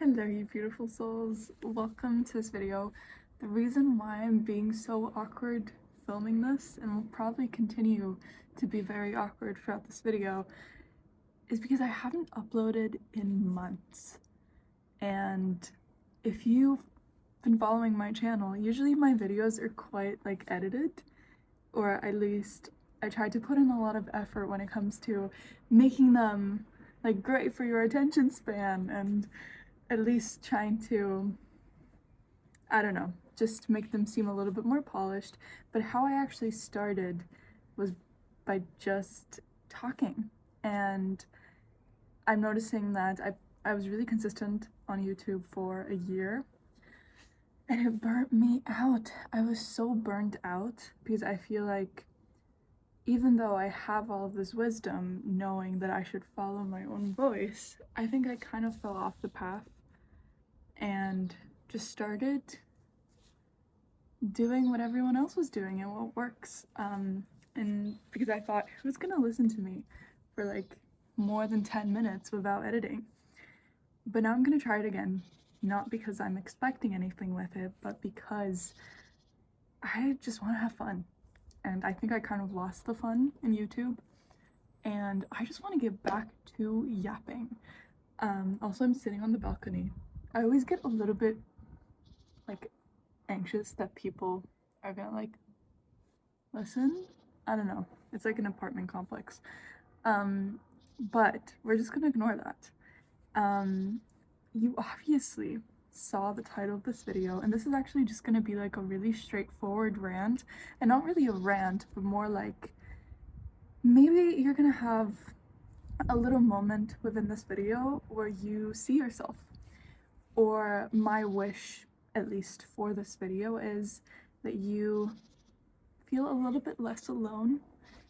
Hello, you beautiful souls. Welcome to this video. The reason why I'm being so awkward filming this, and will probably continue to be very awkward throughout this video, is because I haven't uploaded in months. And if you've been following my channel, usually my videos are quite like edited, or at least I try to put in a lot of effort when it comes to making them like great for your attention span and at least trying to, I don't know, just make them seem a little bit more polished. But how I actually started was by just talking. And I'm noticing that I was really consistent on YouTube for a year, and it burnt me out. I was so burnt out because I feel like even though I have all of this wisdom, knowing that I should follow my own voice, I think I kind of fell off the path and just started doing what everyone else was doing and what works. And because I thought, who's gonna listen to me for like more than 10 minutes without editing? But now I'm gonna try it again, not because I'm expecting anything with it, but because I just want to have fun. And I think I kind of lost the fun in YouTube, and I just want to get back to yapping. Also, I'm sitting on the balcony. I always get a little bit like anxious that people are gonna like listen. I don't know. It's like an apartment complex. But we're just gonna ignore that. You obviously saw the title of this video, and this is actually just gonna be like a really straightforward rant, and not really a rant, but more like maybe you're gonna have a little moment within this video where you see yourself. Or my wish, at least for this video, is that you feel a little bit less alone,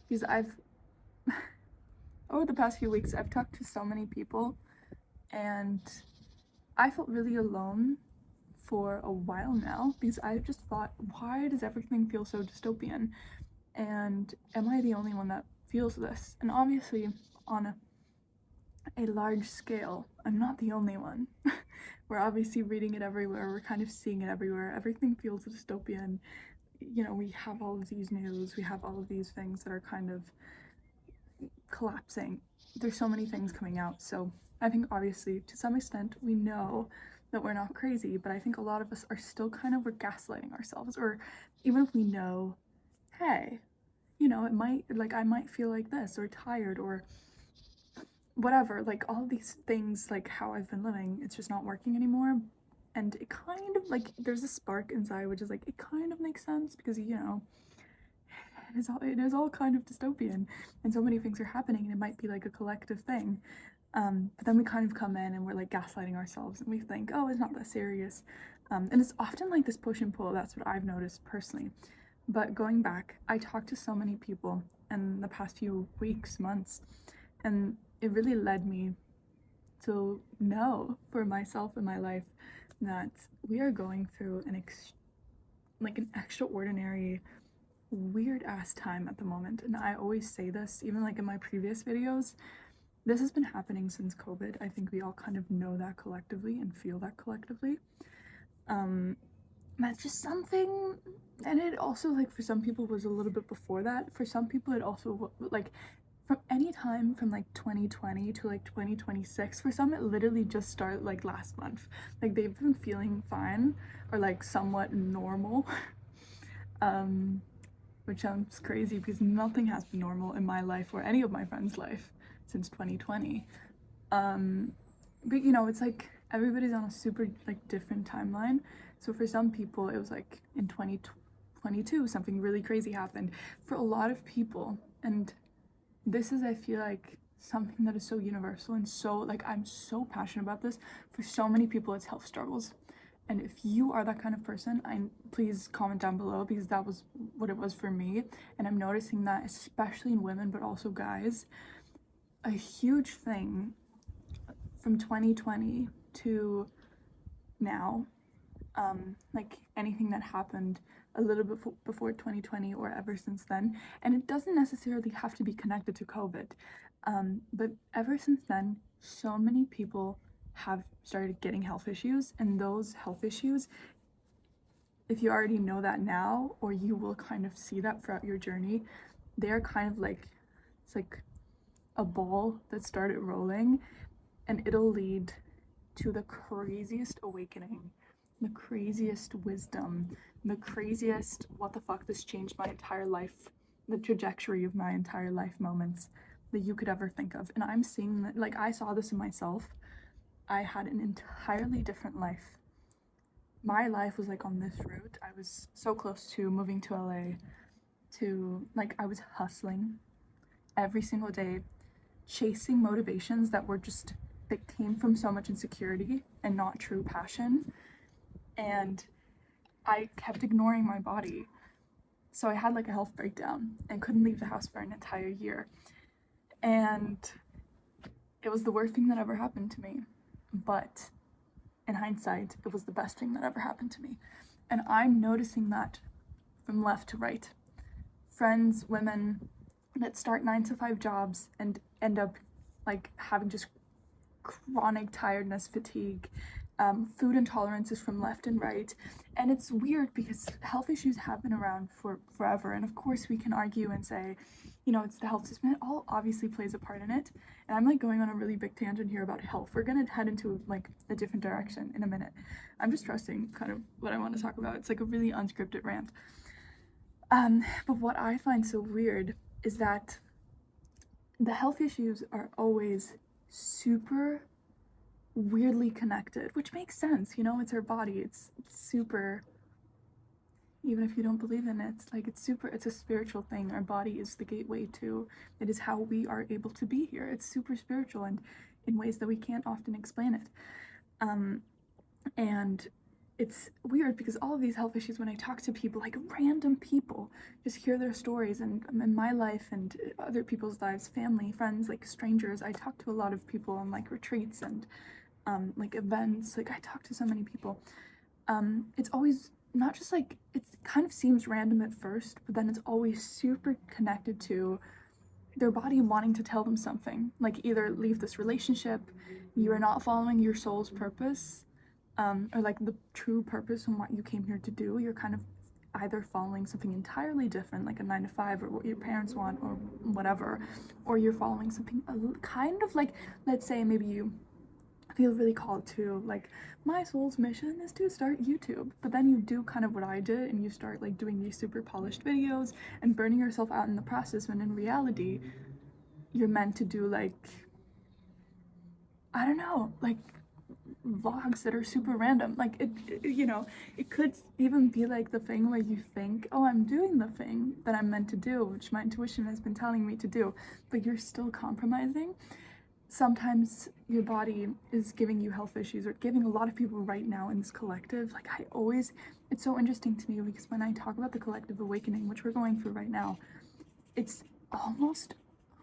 because over the past few weeks, I've talked to so many people, and I felt really alone for a while now because I just thought, why does everything feel so dystopian? And am I the only one that feels this? And obviously, on a large scale, I'm not the only one. We're obviously reading it everywhere, we're kind of seeing it everywhere. Everything feels dystopian. You know, we have all of these news, we have all of these things that are kind of collapsing. There's so many things coming out. So I think obviously to some extent we know that we're not crazy, but I think a lot of us are still kind of gaslighting ourselves. Or even if we know, hey, you know, it might, like, I might feel like this or tired or whatever, like all these things, like how I've been living, it's just not working anymore. And it kind of like there's a spark inside which is like, it kind of makes sense because, you know, it is all kind of dystopian and so many things are happening and it might be like a collective thing. But then we kind of come in and we're like gaslighting ourselves and we think, oh, it's not that serious. And it's often like this push and pull. That's what I've noticed personally. But going back, I talked to so many people in the past few weeks, months, and it really led me to know for myself in my life that we are going through an extraordinary weird ass time at the moment. And I always say this, even like in my previous videos, this has been happening since COVID. I think we all kind of know that collectively and feel that collectively. That's just something. And it also, like, for some people was a little bit before that. For some people it also, like, from any time from like 2020 to like 2026, for some it literally just started like last month. Like they've been feeling fine or like somewhat normal. Which sounds crazy because nothing has been normal in my life or any of my friends' life since 2020. But you know, it's like everybody's on a super like different timeline. So for some people it was like in 2022 something really crazy happened. For a lot of people, and this is, I feel like, something that is so universal and so like I'm so passionate about this, for so many people it's health struggles. And if you are that kind of person, please comment down below because that was what it was for me. And I'm noticing that especially in women, but also guys, a huge thing from 2020 to now, like anything that happened a little bit before 2020 or ever since then, and it doesn't necessarily have to be connected to COVID, but ever since then, so many people have started getting health issues, and those health issues, if you already know that now, or you will kind of see that throughout your journey, they're kind of like, it's like a ball that started rolling, and it'll lead to the craziest awakening, the craziest wisdom, the craziest what the fuck, this changed my entire life, the trajectory of my entire life moments that you could ever think of. And I'm seeing that, like, I saw this in myself. I had an entirely different life. My life was like on this route. I was so close to moving to LA, to like, I was hustling every single day, chasing motivations that were just, that came from so much insecurity and not true passion. And I kept ignoring my body. So I had like a health breakdown and couldn't leave the house for an entire year. And it was the worst thing that ever happened to me. But in hindsight, it was the best thing that ever happened to me. And I'm noticing that from left to right. Friends, women that start 9-to-5 jobs and end up like having just chronic tiredness, fatigue, food intolerances from left and right. And it's weird because health issues have been around for forever. And of course we can argue and say, you know, it's the health system. It all obviously plays a part in it. And I'm like going on a really big tangent here about health. We're gonna head into like a different direction in a minute. I'm just trusting kind of what I want to talk about. It's like a really unscripted rant. But what I find so weird is that the health issues are always super weirdly connected, which makes sense, you know, it's our body, it's super, even if you don't believe in it, like it's a spiritual thing. Our body is the gateway to, it is how we are able to be here. It's super spiritual and in ways that we can't often explain it. And it's weird because all of these health issues, when I talk to people, like random people, just hear their stories, and in my life and other people's lives, family, friends, like strangers, I talk to a lot of people on like retreats and like events, like I talk to so many people. It's always not just like, it kind of seems random at first, but then it's always super connected to their body wanting to tell them something, like either leave this relationship, you are not following your soul's purpose, or like the true purpose and what you came here to do. You're kind of either following something entirely different, like a 9-to-5 or what your parents want or whatever, or you're following something kind of like, let's say maybe you feel really called to, like, my soul's mission is to start YouTube, but then you do kind of what I did and you start like doing these super polished videos and burning yourself out in the process, when in reality you're meant to do like, I don't know, like vlogs that are super random. Like it, you know, it could even be like the thing where you think, oh, I'm doing the thing that I'm meant to do, which my intuition has been telling me to do, but you're still compromising. Sometimes your body is giving you health issues, or giving a lot of people right now in this collective. Like it's so interesting to me because when I talk about the collective awakening, which we're going through right now, it's almost,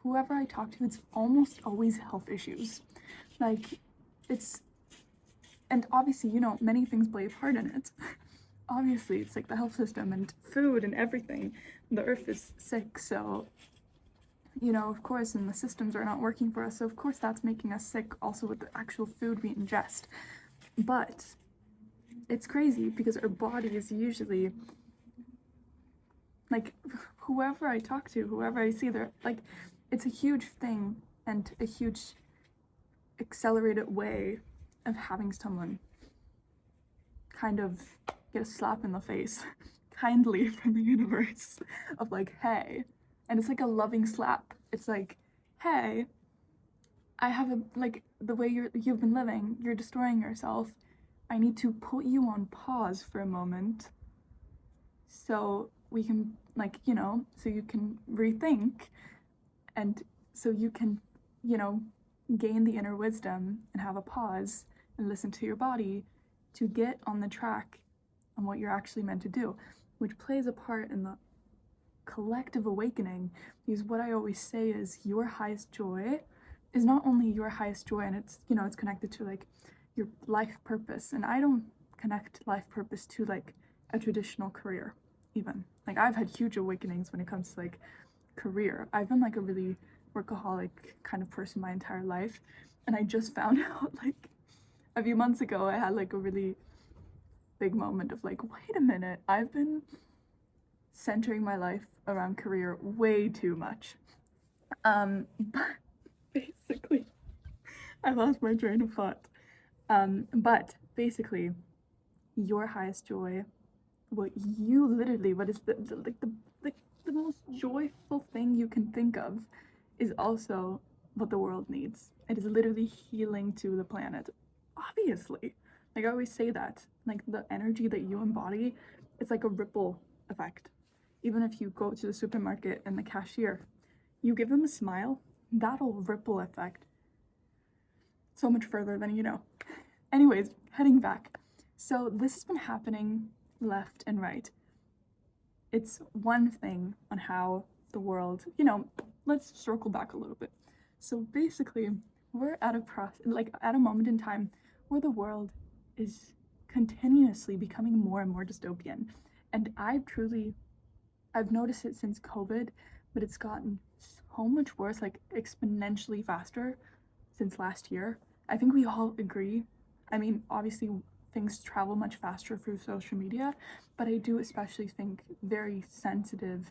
whoever I talk to, it's almost always health issues. Like it's, and obviously, you know, many things play a part in it. Obviously, it's like the health system and food and everything. The earth is sick, so, you know, of course, and the systems are not working for us, so of course that's making us sick also with the actual food we ingest. But it's crazy because our body is usually, like, whoever I talk to, whoever I see, they're like, it's a huge thing and a huge accelerated way of having someone kind of get a slap in the face kindly from the universe of like, hey, and it's like a loving slap. It's like, hey, I have a, like, the way you've been living, you're destroying yourself. I need to put you on pause for a moment so we can, like, you know, so you can rethink, and so you can, you know, gain the inner wisdom and have a pause and listen to your body to get on the track on what you're actually meant to do, which plays a part in the collective awakening. Because what I always say is your highest joy is not only your highest joy, and it's, you know, it's connected to like your life purpose. And I don't connect life purpose to like a traditional career even. Like I've had huge awakenings when it comes to like career. I've been like a really workaholic kind of person my entire life, and I just found out like a few months ago I had like a really big moment of like, wait a minute, I've been centering my life around career way too much. But basically, I lost my train of thought. But basically, your highest joy, what is the most joyful thing you can think of, is also what the world needs. It is literally healing to the planet. Obviously, like I always say that, like the energy that you embody, it's like a ripple effect. Even if you go to the supermarket and the cashier, you give them a smile, that'll ripple effect so much further than you know. Anyways, heading back. So this has been happening left and right. It's one thing on how the world, let's circle back a little bit. So basically, we're at a moment in time where the world is continuously becoming more and more dystopian. And I've noticed it since COVID, but it's gotten so much worse, like exponentially faster since last year. I think we all agree. I mean, obviously things travel much faster through social media, but I do especially think very sensitive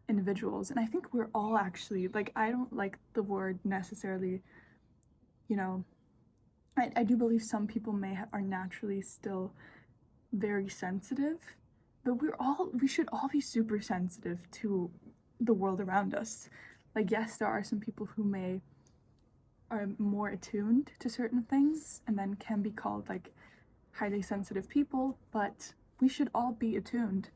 individuals, and I think we're all actually, like, I don't like the word necessarily, I do believe some people are naturally still very sensitive, but we should all be super sensitive to the world around us. Like, yes, there are some people who are more attuned to certain things and then can be called like highly sensitive people, but we should all be attuned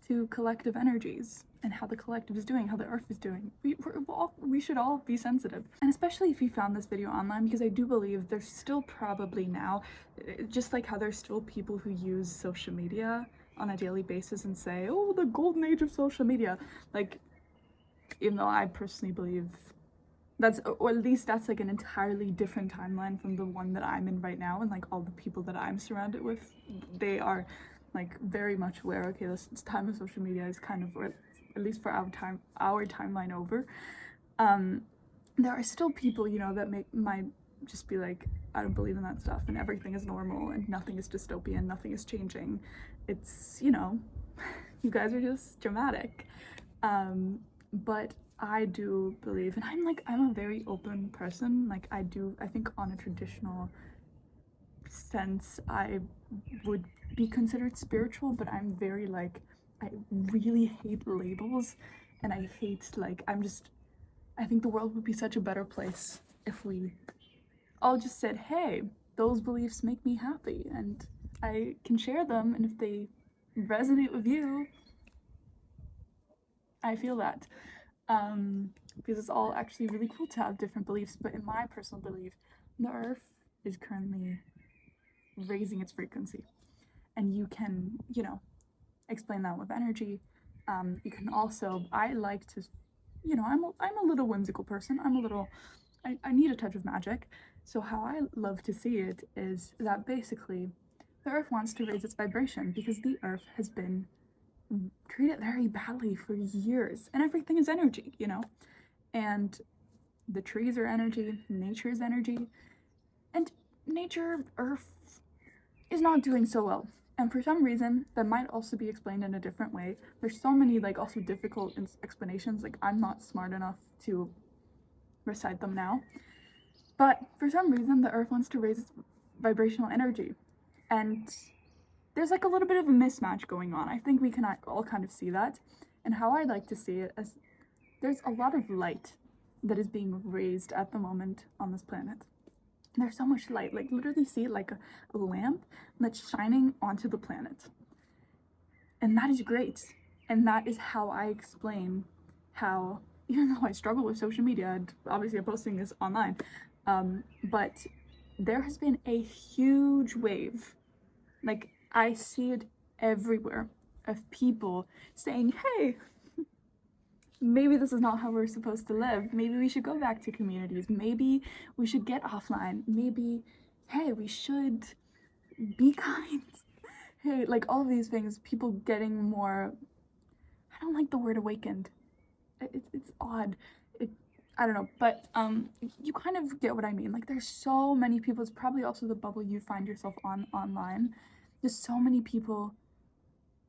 to collective energies and how the collective is doing, how the earth is doing. We should all be sensitive. And especially if you found this video online, because I do believe there's still probably now, just like how there's still people who use social media on a daily basis and say, oh, the golden age of social media. Like, even though I personally believe or at least that's like an entirely different timeline from the one that I'm in right now, and like all the people that I'm surrounded with, they are like very much aware, okay, this time of social media is kind of, or at least for our timeline over. There are still people, that might just be like, I don't believe in that stuff and everything is normal and nothing is dystopian, nothing is changing. It's, you guys are just dramatic. But I do believe, and I'm a very open person. Like, I think on a traditional sense, I would be considered spiritual, but I'm very like, I really hate labels, and I hate I think the world would be such a better place if we all just said, hey, those beliefs make me happy, and I can share them, and if they resonate with you, I feel that. Because it's all actually really cool to have different beliefs, but in my personal belief, the earth is currently raising its frequency, and you can, explain that with energy. You can also, I like to, I'm a little whimsical person. I need a touch of magic. So how I love to see it is that basically the earth wants to raise its vibration because the earth has been treated very badly for years, and everything is energy, and the trees are energy, nature is energy, and earth is not doing so well. And for some reason, that might also be explained in a different way. There's so many also difficult explanations, like I'm not smart enough to recite them now. But for some reason, the earth wants to raise its vibrational energy. And there's a little bit of a mismatch going on. I think we can all kind of see that. And how I like to see it is there's a lot of light that is being raised at the moment on this planet. There's so much light, literally see it like a lamp that's shining onto the planet. And that is great. And that is how I explain how, even though I struggle with social media, and obviously I'm posting this online, but there has been a huge wave, I see it everywhere, of people saying, hey, maybe this is not how we're supposed to live. Maybe we should go back to communities. Maybe we should get offline. Maybe, hey, we should be kind. Hey, all of these things, people getting more, I don't like the word awakened. It's odd. I don't know, but you kind of get what I mean. Like, there's so many people. It's probably also the bubble you find yourself on online. There's so many people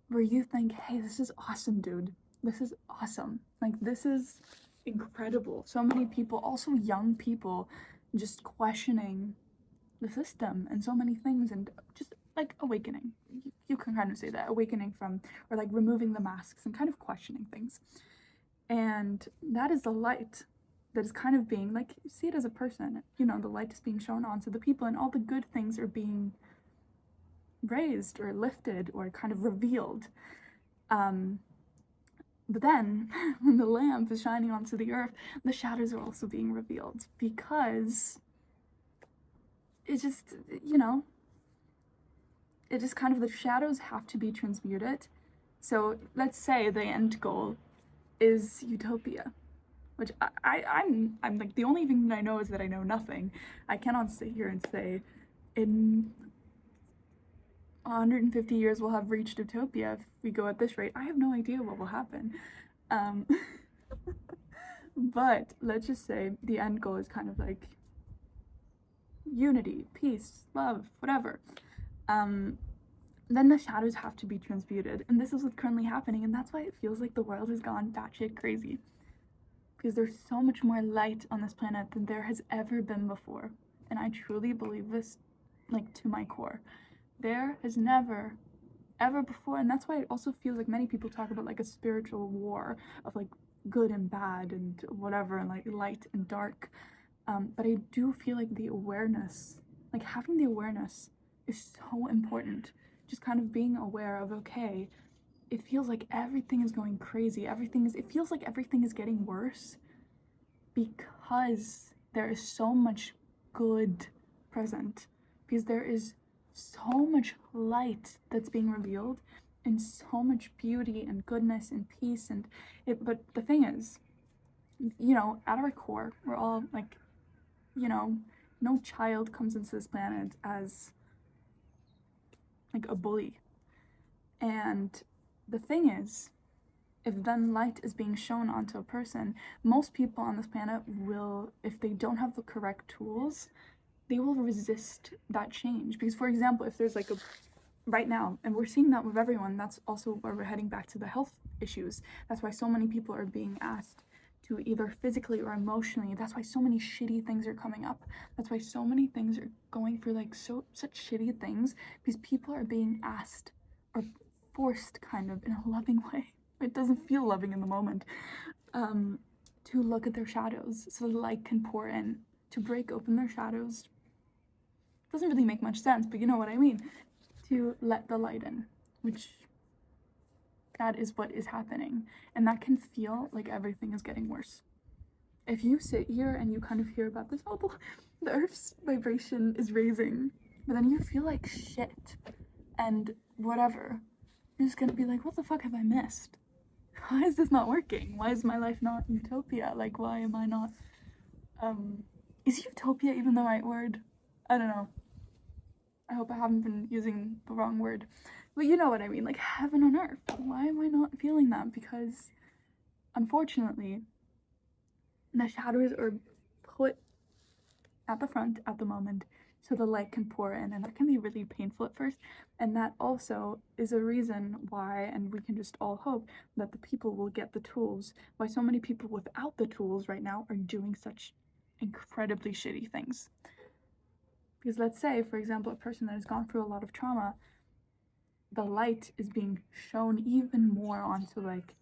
where you think, hey, this is awesome, dude. This is awesome. Like, this is incredible. So many people, also young people, just questioning the system and so many things, and just like awakening. You can kind of say that, awakening from, or like removing the masks and kind of questioning things. And that is the light that is kind of being, like, see it as a person, you know, the light is being shown onto the people, and all the good things are being raised or lifted or kind of revealed. But then when the lamp is shining onto the earth, the shadows are also being revealed, because it just, you know, it just kind of, the shadows have to be transmuted. So let's say the end goal is utopia, which I'm like, the only thing that I know is that I know nothing. I cannot sit here and say in 150 years we'll have reached utopia if we go at this rate. I have no idea what will happen. But let's just say the end goal is kind of like unity, peace, love, whatever. Then the shadows have to be transmuted, and this is what's currently happening, and that's why it feels like the world has gone batshit crazy. Because there's so much more light on this planet than there has ever been before. And I truly believe this, like, to my core. There has never, ever before, and that's why it also feels like many people talk about, like, a spiritual war of, like, good and bad and whatever, and, like, light and dark. But I do feel like the awareness, like, having the awareness is so important. Just kind of being aware of, okay, it feels like everything is going crazy. It feels like everything is getting worse because there is so much good present. Because there is so much light that's being revealed, and so much beauty and goodness and peace and it. But the thing is, you know, at our core, we're all like, you know, no child comes into this planet as like a bully. And the thing is, if then light is being shown onto a person, most people on this planet will, if they don't have the correct tools, they will resist that change. Because, for example, if there's like a, right now, and we're seeing that with everyone, that's also where we're heading back to the health issues. That's why so many people are being asked to either physically or emotionally. That's why so many shitty things are coming up. That's why so many things are going through like such shitty things, because people are being asked or forced, kind of in a loving way. It doesn't feel loving in the moment, to look at their shadows so the light can pour in, to break open their shadows. It doesn't really make much sense, but you know what I mean. To let the light in, which that is what is happening. And that can feel like everything is getting worse. If you sit here and you kind of hear about this, oh, the Earth's vibration is raising, but then you feel like shit and whatever, you're just gonna be like, what the fuck have I missed? Why is this not working? Why is my life not utopia? Like, why am I not, is utopia even the right word? I don't know. I hope I haven't been using the wrong word. But you know what I mean, like heaven on earth. Why am I not feeling that? Because unfortunately, the shadows are put at the front at the moment so the light can pour in, and that can be really painful at first. And that also is a reason why, and we can just all hope that the people will get the tools, why so many people without the tools right now are doing such incredibly shitty things. Because let's say, for example, a person that has gone through a lot of trauma, the light is being shown even more onto like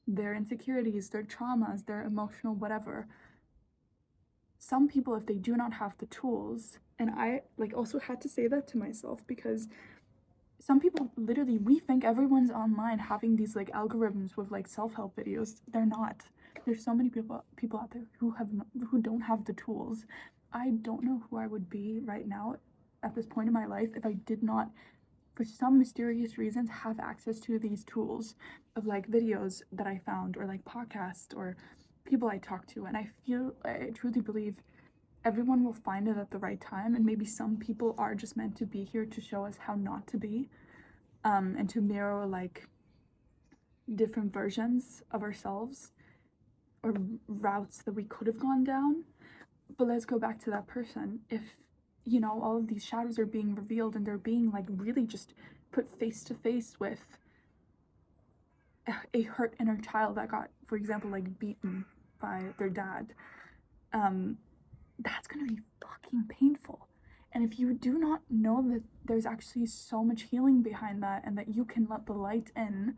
their insecurities, their traumas, their emotional whatever. Some people, if they do not have the tools, and I like also had to say that to myself, because some people literally, we think everyone's online having these like algorithms with like self-help videos. They're not. There's so many people out there who don't have the tools. I don't know who I would be right now at this point in my life if I did not, for some mysterious reasons, have access to these tools of like videos that I found, or like podcasts, or people I talk to. And I truly believe everyone will find it at the right time, and maybe some people are just meant to be here to show us how not to be, and to mirror like different versions of ourselves. or routes that we could have gone down. But let's go back to that person. If, you know, all of these shadows are being revealed and they're being like really just put face to face with a hurt inner child that got, for example, like beaten by their dad, that's gonna be fucking painful. And if you do not know that there's actually so much healing behind that and that you can let the light in,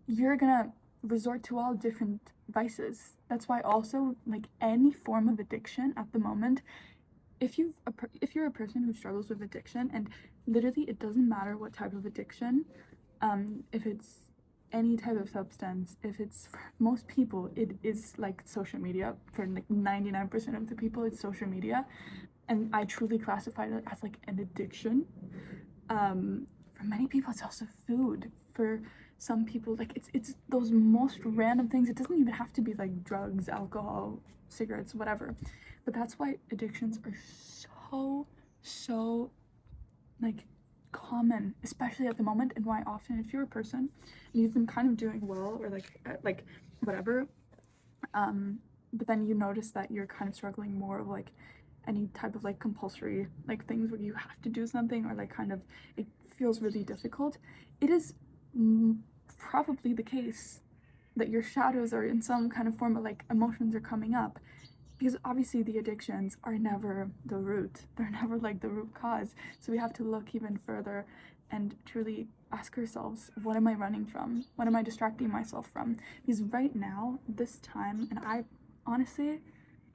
you're gonna resort to all different vices. That's why also, like, any form of addiction at the moment, if you're a person who struggles with addiction, and literally it doesn't matter what type of addiction, if it's any type of substance, if it's, for most people, it is like social media. For like 99% of the people, it's social media, and I truly classify it as like an addiction. For many people, it's also food. For some people, like, it's those most random things. It doesn't even have to be like drugs, alcohol, cigarettes, whatever. But that's why addictions are so like common, especially at the moment, and why often if you're a person and you've been kind of doing well, or like whatever, but then you notice that you're kind of struggling more of like any type of like compulsory like things where you have to do something, or like kind of it feels really difficult, it is probably the case that your shadows are in some kind of form of like emotions are coming up. Because obviously the addictions are never the root. They're never like the root cause. So we have to look even further and truly ask ourselves, what am I running from? What am I distracting myself from? Because right now, this time, and I honestly,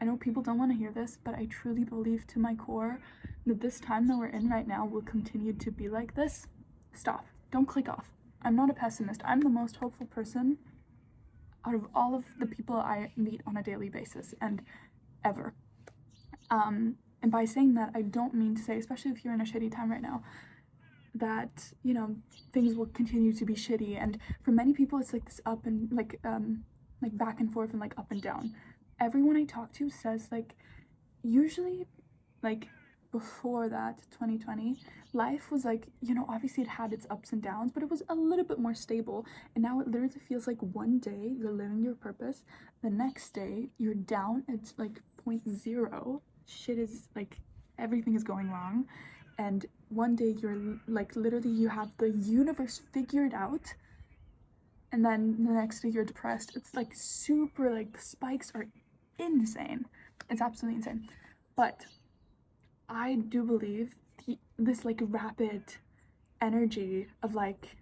I know people don't want to hear this, but I truly believe to my core that this time that we're in right now will continue to be like this. Stop. Don't click off. I'm not a pessimist. I'm the most hopeful person out of all of the people I meet on a daily basis, and ever. And by saying that, I don't mean to say, especially if you're in a shitty time right now, that, you know, things will continue to be shitty. And for many people, it's like this up and like back and forth and like up and down. Everyone I talk to says like, usually, like before that 2020, life was like, you know, obviously it had its ups and downs, but it was a little bit more stable. And now it literally feels like one day you're living your purpose, the next day you're down, it's like 0.0, shit is like, everything is going wrong, and one day you're like, literally you have the universe figured out, and then the next day you're depressed. It's like super, like the spikes are insane. It's absolutely insane. But I do believe this like rapid energy of like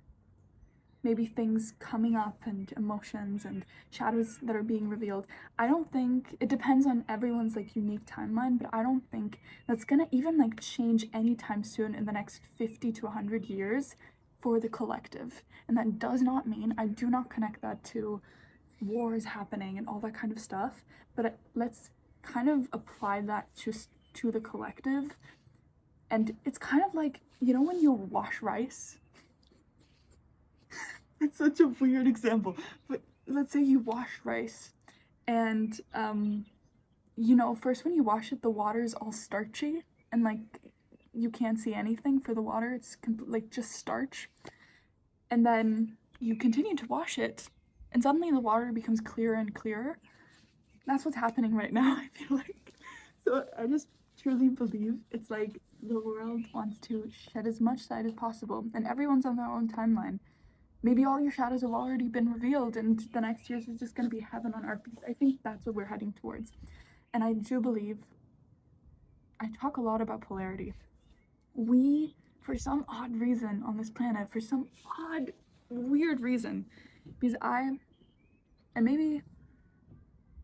maybe things coming up and emotions and shadows that are being revealed, I don't think, it depends on everyone's like unique timeline, but I don't think that's gonna even like change anytime soon in the next 50 to 100 years for the collective. And that does not mean, I do not connect that to wars happening and all that kind of stuff, but let's kind of apply that just to the collective. And it's kind of like, you know, when you wash rice, it's such a weird example, but let's say you wash rice and you know, first when you wash it, the water is all starchy and like you can't see anything for the water, it's like just starch. And then you continue to wash it and suddenly the water becomes clearer and clearer. That's what's happening right now, I feel like. So I just truly believe it's like the world wants to shed as much light as possible, and everyone's on their own timeline. Maybe all your shadows have already been revealed and the next year's is just going to be heaven on earth, because I think that's what we're heading towards. And I do believe, I talk a lot about polarity. We, for some odd reason on this planet, for some odd, weird reason, because and maybe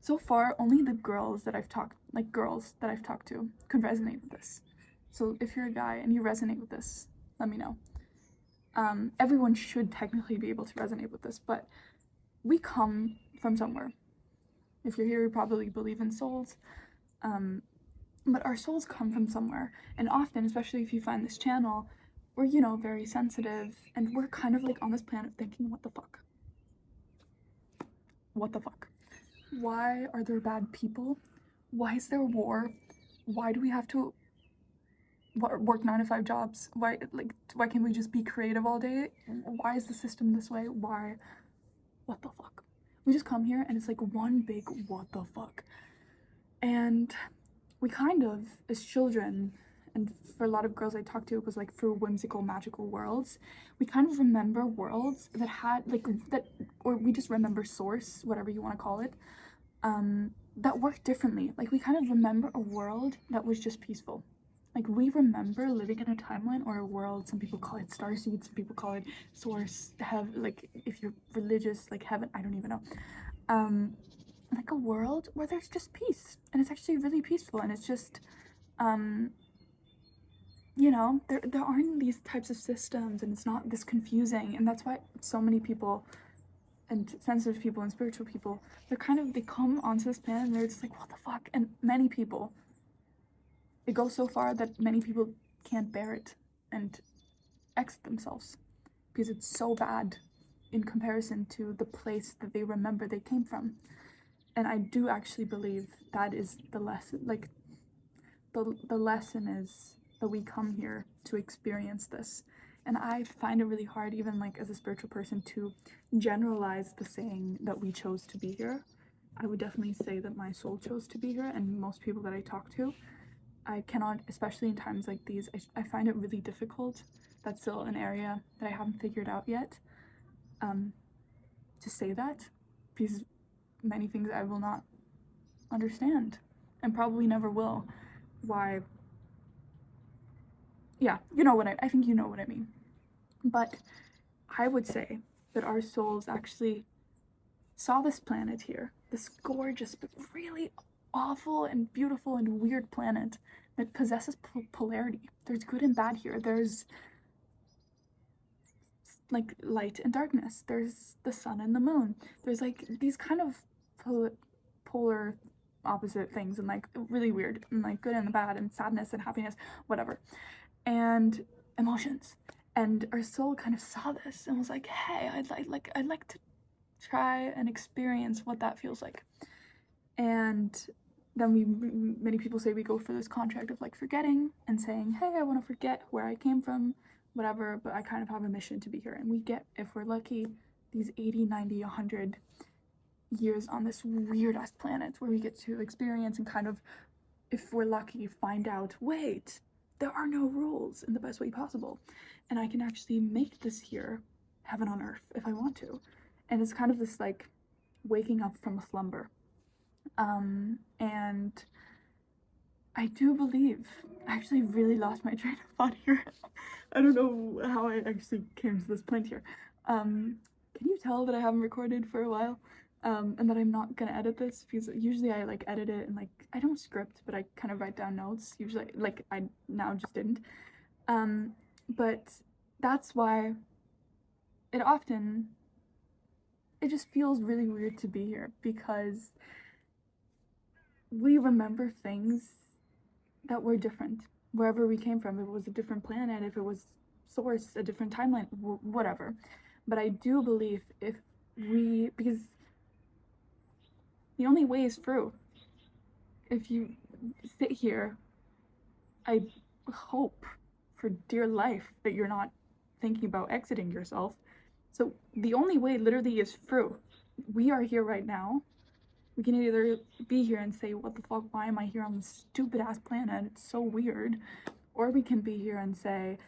so far only the girls that I've talked to could resonate with this. So if you're a guy and you resonate with this, let me know. Everyone should technically be able to resonate with this, but we come from somewhere. If you're here, you probably believe in souls, but our souls come from somewhere, and often, especially if you find this channel, we're, you know, very sensitive, and we're kind of like on this planet thinking, what the fuck? What the fuck? Why are there bad people? Why is there war? Why do we have to work 9 to 5 jobs? Why can't we just be creative all day? Why is the system this way? Why? What the fuck? we just come here and it's like one big what the fuck. And we kind of, as children, and for a lot of girls I talked to, it was like for whimsical, magical worlds, we kind of remember worlds that had like that, or we just remember source, whatever you want to call it, that worked differently. Like we kind of remember a world that was just peaceful. Like we remember living in a timeline or a world, some people call it starseed, some people call it source, have like if you're religious, like heaven, I don't even know. Like a world where there's just peace, and it's actually really peaceful, and it's just you know, there aren't these types of systems, and it's not this confusing. And that's why so many people and sensitive people and spiritual people, they come onto this planet and they're just like, what the fuck? And many people, it goes so far that many people can't bear it and exit themselves because it's so bad in comparison to the place that they remember they came from. And I do actually believe that is the lesson. Like the lesson is that we come here to experience this. And I find it really hard, even like as a spiritual person, to generalize the saying that we chose to be here. I would definitely say that my soul chose to be here, and most people that I talk to, I cannot, especially in times like these, I find it really difficult. That's still an area that I haven't figured out yet, to say that, because many things I will not understand and probably never will. Why? Yeah, you know what I think you know what I mean. But I would say that our souls actually saw this planet here, this gorgeous but really awful and beautiful and weird planet that possesses polarity. There's good and bad here. There's like light and darkness. There's the sun and the moon. There's like these kind of polar opposite things, and like really weird, and like good and the bad, and sadness and happiness, whatever, and emotions. And our soul kind of saw this and was like, hey, I'd like to try and experience what that feels like. And then many people say we go for this contract of like forgetting and saying, hey, I want to forget where I came from, whatever, but I kind of have a mission to be here. And we get, if we're lucky, these 80, 90, 100 years on this weird ass planet where we get to experience and kind of, if we're lucky, find out, wait, there are no rules in the best way possible, and I can actually make this here heaven on earth if I want to. And it's kind of this like waking up from a slumber. And I do believe, I actually really lost my train of thought here. I don't know how I actually came to this point here. Can you tell that I haven't recorded for a while? And that I'm not gonna edit this, because usually I like edit it and like I don't script, but I kind of write down notes. Usually, like I now just didn't. But that's why it just feels really weird to be here, because we remember things that were different wherever we came from. If it was a different planet, if it was source, a different timeline, whatever. But I do believe because the only way is through. If you sit here, I hope for dear life that you're not thinking about exiting yourself. So the only way literally is through. We are here right now. We can either be here and say, what the fuck, why am I here on this stupid ass planet? It's so weird. Or we can be here and say,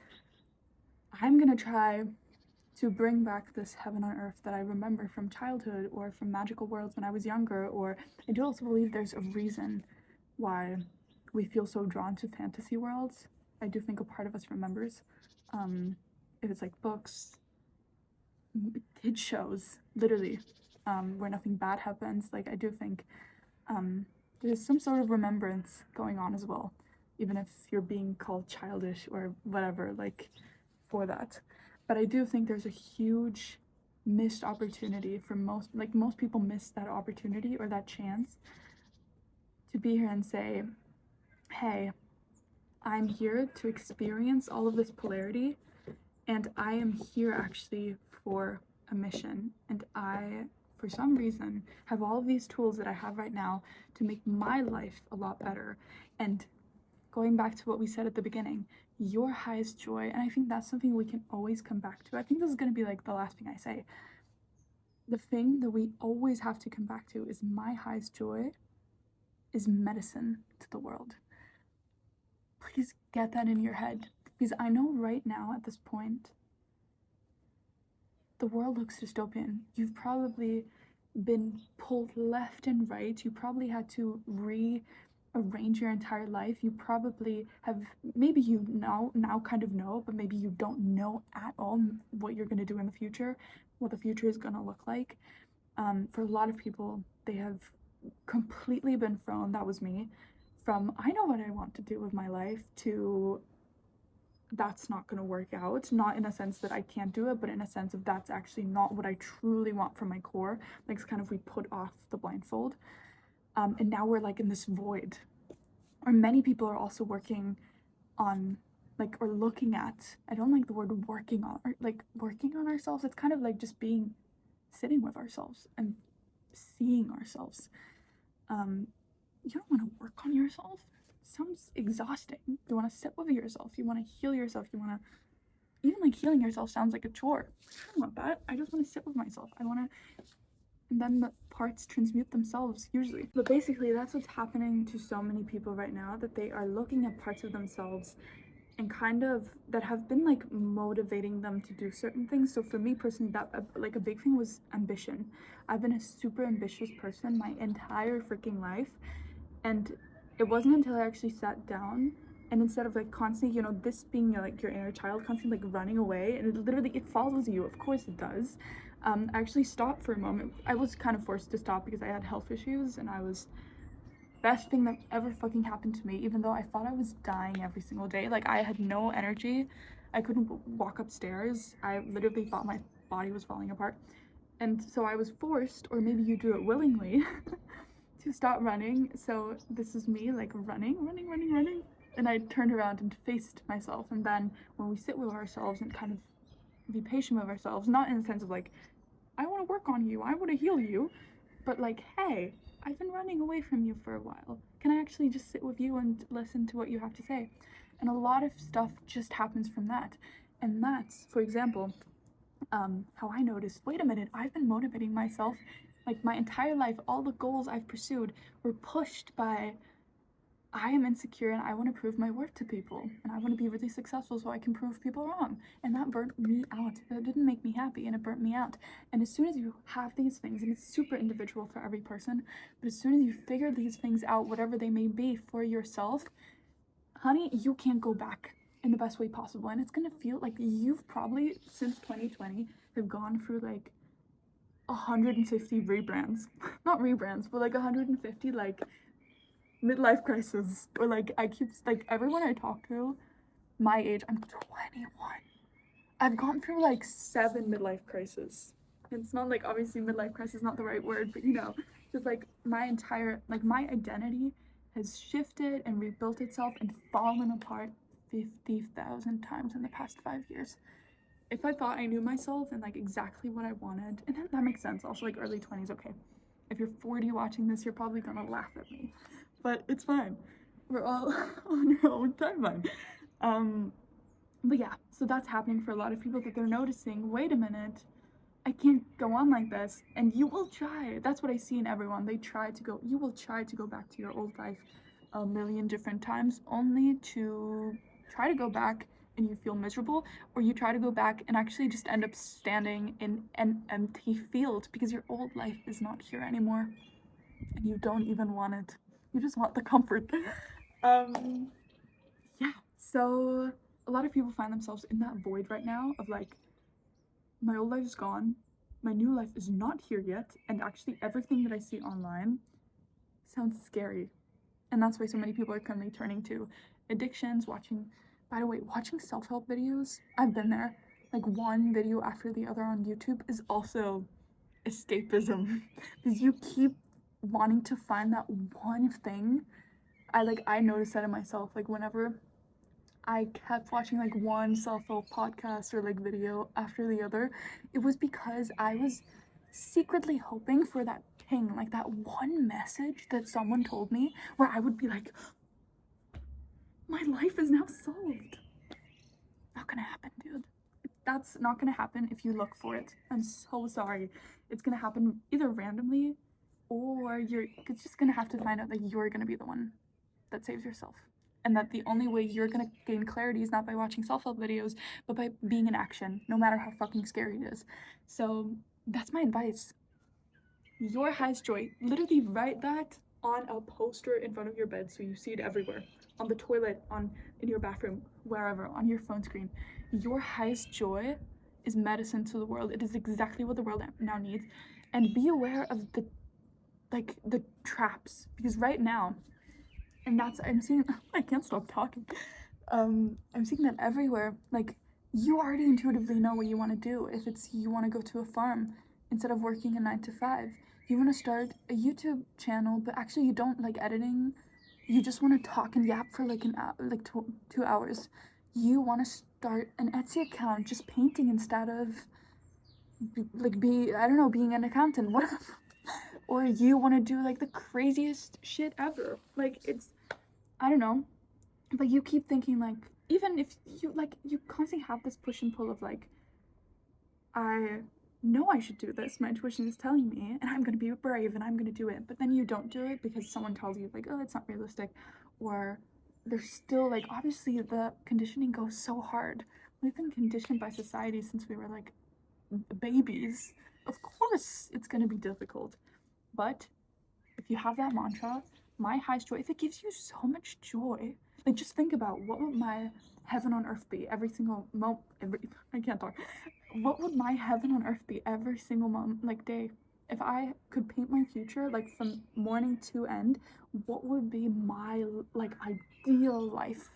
I'm gonna try to bring back this heaven on earth that I remember from childhood or from magical worlds when I was younger. Or I do also believe there's a reason why we feel so drawn to fantasy worlds. I do think a part of us remembers. If it's like books, kid shows, literally, where nothing bad happens. Like I do think there's some sort of remembrance going on as well, even if you're being called childish or whatever, like for that. But I do think there's a huge missed opportunity for most people miss that opportunity or that chance to be here and say, hey, I'm here to experience all of this polarity, and I am here actually for a mission, and I, for some reason, have all of these tools that I have right now to make my life a lot better. And going back to what we said at the beginning, your highest joy, and I think that's something we can always come back to. I think this is going to be like the last thing I say. the thing that we always have to come back to is my highest joy is medicine to the world. Please get that in your head, because I know right now at this point, the world looks dystopian. You've probably been pulled left and right. You probably had to rearrange your entire life. You probably have, maybe you now kind of know, but maybe you don't know at all what you're going to do in the future, what the future is going to look like. For a lot of people, they have completely been thrown, that was me, from I know what I want to do with my life to that's not going to work out. Not in a sense that I can't do it, but in a sense of that's actually not what I truly want from my core. Like, it's kind of we put off the blindfold. And now we're like in this void. Or many people are also working on, like, or looking at, I don't like the word working on, or like working on ourselves. It's kind of like just sitting with ourselves and seeing ourselves. You don't want to work on yourself. Sounds exhausting. You want to sit with yourself. You want to heal yourself. You want to, even like healing yourself sounds like a chore. I don't want that. I just want to sit with myself. I want to, and then the parts transmute themselves usually. But basically that's what's happening to so many people right now, that they are looking at parts of themselves and kind of that have been like motivating them to do certain things. So for me personally, that like a big thing was ambition. I've been a super ambitious person my entire freaking life, and it wasn't until I actually sat down and instead of like constantly, you know, this being like your inner child constantly like running away, and it literally, it follows you, of course it does. I actually stopped for a moment. I was kind of forced to stop because I had health issues, and I was, best thing that ever fucking happened to me, even though I thought I was dying every single day. Like, I had no energy. I couldn't walk upstairs. I literally thought my body was falling apart. And so I was forced, or maybe you do it willingly, to stop running. So this is me like running. And I turned around and faced myself. And then when we sit with ourselves and kind of be patient with ourselves, not in the sense of like, I want to work on you, I want to heal you, but like, hey, I've been running away from you for a while. Can I actually just sit with you and listen to what you have to say? And a lot of stuff just happens from that. And that's, for example, how I noticed, wait a minute, I've been motivating myself like my entire life. All the goals I've pursued were pushed by, I am insecure and I want to prove my worth to people, and I want to be really successful so I can prove people wrong. And that burnt me out. That didn't make me happy, and it burnt me out. And as soon as you have these things, and it's super individual for every person, but as soon as you figure these things out, whatever they may be for yourself, honey, you can't go back in the best way possible. And it's gonna feel like you've probably, since 2020, have gone through like 150 rebrands. Not rebrands, but like 150 like midlife crisis. Or like, I keep like, everyone I talk to my age, I'm 21, I've gone through like 7 midlife crises. It's not like, obviously midlife crisis is not the right word, but you know, just like my entire, like my identity has shifted and rebuilt itself and fallen apart 50,000 times in the past 5 years. If I thought I knew myself and like exactly what I wanted, and that makes sense, also like early 20s, okay, if you're 40 watching this, you're probably gonna laugh at me, but it's fine. We're all on our own timeline. But yeah, so that's happening for a lot of people, that they're noticing, wait a minute, I can't go on like this. And you will try. That's what I see in everyone. You will try to go back to your old life a million different times, only to try to go back and you feel miserable, or you try to go back and actually just end up standing in an empty field because your old life is not here anymore and you don't even want it. You just want the comfort. Yeah, so a lot of people find themselves in that void right now of like, my old life is gone, my new life is not here yet, and actually everything that I see online sounds scary. And that's why so many people are currently turning to addictions, watching self-help videos. I've been there. Like, one video after the other on YouTube is also escapism, because you keep wanting to find that one thing. I noticed that in myself, like whenever I kept watching like one self-help podcast or like video after the other, it was because I was secretly hoping for that ping, like that one message that someone told me where I would be like, my life is now solved. Not gonna happen, dude. that's not gonna happen if you look for it. I'm so sorry. It's gonna happen either randomly, or you're just gonna have to find out that you're gonna be the one that saves yourself. And that the only way you're gonna gain clarity is not by watching self-help videos, but by being in action, no matter how fucking scary it is. So that's my advice. Your highest joy, literally write that on a poster in front of your bed so you see it everywhere, on the toilet, in your bathroom, wherever, on your phone screen. Your highest joy is medicine to the world. It is exactly what the world now needs. And be aware of the traps, because right now, and that's, I'm seeing, I can't stop talking. I'm seeing that everywhere. Like, you already intuitively know what you want to do. If it's you want to go to a farm instead of working a 9 to 5, you want to start a YouTube channel, but actually you don't like editing. You just want to talk and yap for like an hour, like 2 hours. You want to start an Etsy account, just painting instead of being an accountant. What? Or you want to do like the craziest shit ever. Like, it's, I don't know. But you keep thinking, like, even if you constantly have this push and pull of like, I know I should do this, my intuition is telling me, and I'm gonna be brave and I'm gonna do it, but then you don't do it because someone tells you like, oh, it's not realistic, or there's still like, obviously the conditioning goes so hard. We've been conditioned by society since we were like babies. Of course it's gonna be difficult, but if you have that mantra, my highest joy, if it gives you so much joy, like, just think about what would my heaven on earth be every single I can't talk. What would my heaven on earth be every single day? If I could paint my future, like, from morning to end, what would be my, like, ideal life?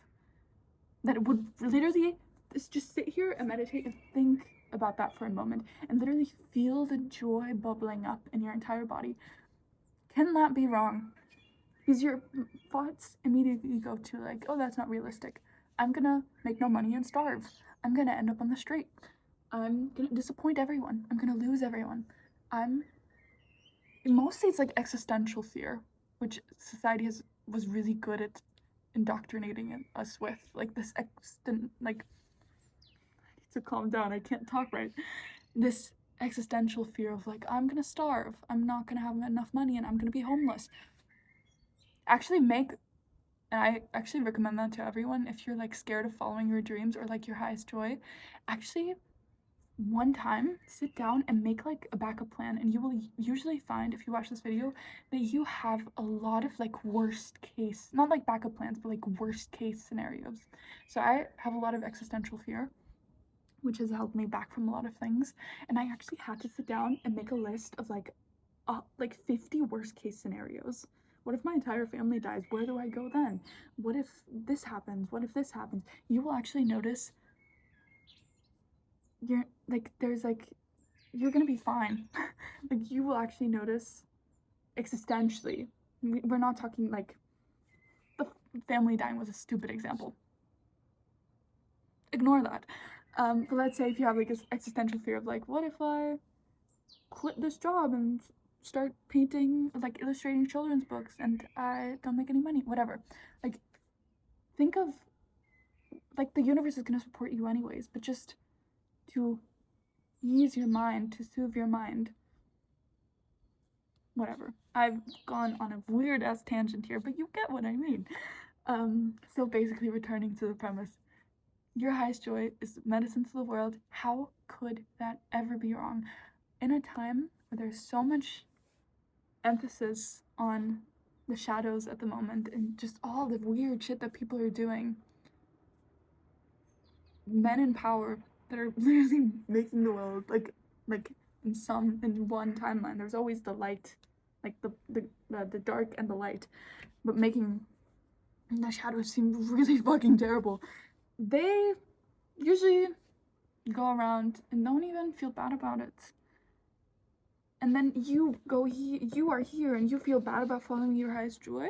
That would literally just sit here and meditate and think about that for a moment and literally feel the joy bubbling up in your entire body. Can that be wrong? Because your thoughts immediately go to like, oh, that's not realistic. I'm gonna make no money and starve. I'm gonna end up on the street. I'm gonna disappoint everyone. I'm gonna lose everyone. Mostly it's like existential fear, which society was really good at indoctrinating us with. Like this I need to calm down, I can't talk right. This existential fear of like, I'm gonna starve. I'm not gonna have enough money and I'm gonna be homeless. And I actually recommend that to everyone. If you're like scared of following your dreams or like your highest joy, actually one time sit down and make like a backup plan, and you will usually find, if you watch this video, that you have a lot of like worst case, not like backup plans, but like worst case scenarios. So I have a lot of existential fear, which has held me back from a lot of things, and I actually had to sit down and make a list of like 50 worst case scenarios. What if my entire family dies? Where do I go then? What if this happens? What if this happens? You will actually notice you're gonna be fine. Like, you will actually notice existentially. We're not talking like the family dying was a stupid example. Ignore that. But let's say if you have like this existential fear of like, what if I quit this job and start painting, like illustrating children's books, and I don't make any money, whatever. Like, think of like the universe is going to support you anyways, but just to ease your mind, to soothe your mind, whatever. I've gone on a weird ass tangent here, but you get what I mean. So basically, returning to the premise, your highest joy is medicine to the world. How could that ever be wrong? In a time where there's so much emphasis on the shadows at the moment and just all the weird shit that people are doing, men in power that are literally making the world like in one timeline, there's always the light, like the dark and the light, but making the shadows seem really fucking terrible. They usually go around and don't even feel bad about it. And then you are here and you feel bad about following your highest joy?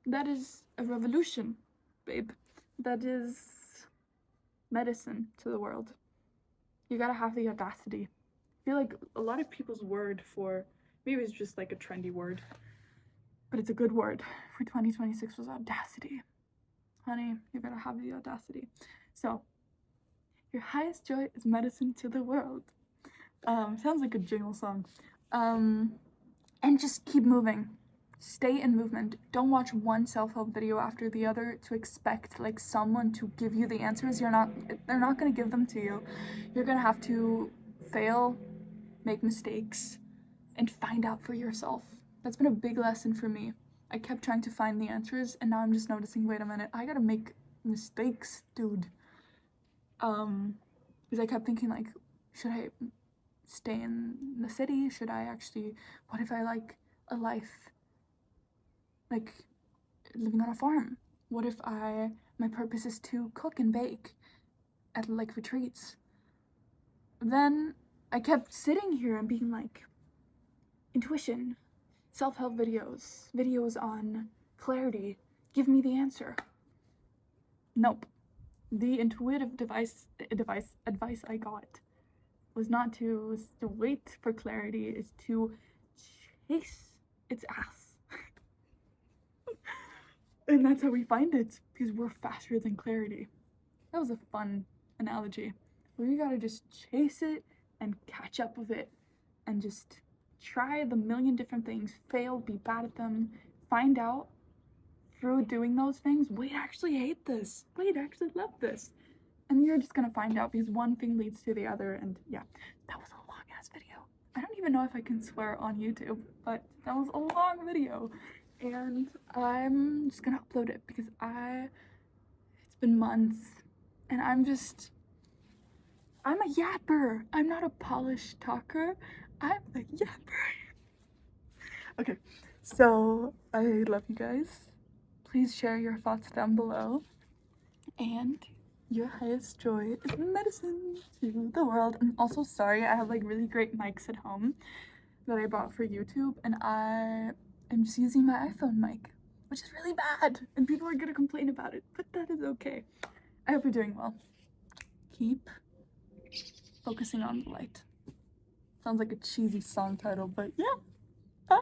That is a revolution, babe. That is medicine to the world. You gotta have the audacity. I feel like a lot of people's word for, maybe it's just like a trendy word, but it's a good word for 2026 was audacity. Honey, you gotta have the audacity. So Your highest joy is medicine to the world. Sounds like a jingle song. And just keep moving. Stay in movement. Don't watch one self-help video after the other to expect like someone to give you the answers. They're not gonna give them to you. You're gonna have to fail, make mistakes, and find out for yourself. That's been a big lesson for me. I kept trying to find the answers, and now I'm just noticing, wait a minute, I gotta make mistakes, dude. Because I kept thinking like, should I stay in the city? Should I actually, what if I like a life like living on a farm? What if my purpose is to cook and bake at like retreats? Then I kept sitting here and being like, intuition, self-help videos on clarity, give me the answer. Nope. The intuitive advice I got was not to wait for clarity, is to chase its ass. And that's how we find it, because we're faster than clarity. That was a fun analogy. We gotta just chase it and catch up with it and just try the million different things, fail, be bad at them, find out through doing those things, wait, I actually hate this. Wait, I actually love this. And you're just gonna find out, because one thing leads to the other. And yeah, that was a long ass video. I don't even know if I can swear on YouTube, but that was a long video. And I'm just gonna upload it because it's been months and I'm a yapper. I'm not a polished talker. I'm a yapper. Okay, so I love you guys. Please share your thoughts down below. And your highest joy is medicine to the world. I'm also sorry, I have like really great mics at home that I bought for YouTube, and I'm just using my iPhone mic, which is really bad, and people are gonna complain about it, but that is okay. I hope you're doing well. Keep focusing on the light. Sounds like a cheesy song title, but yeah, bye.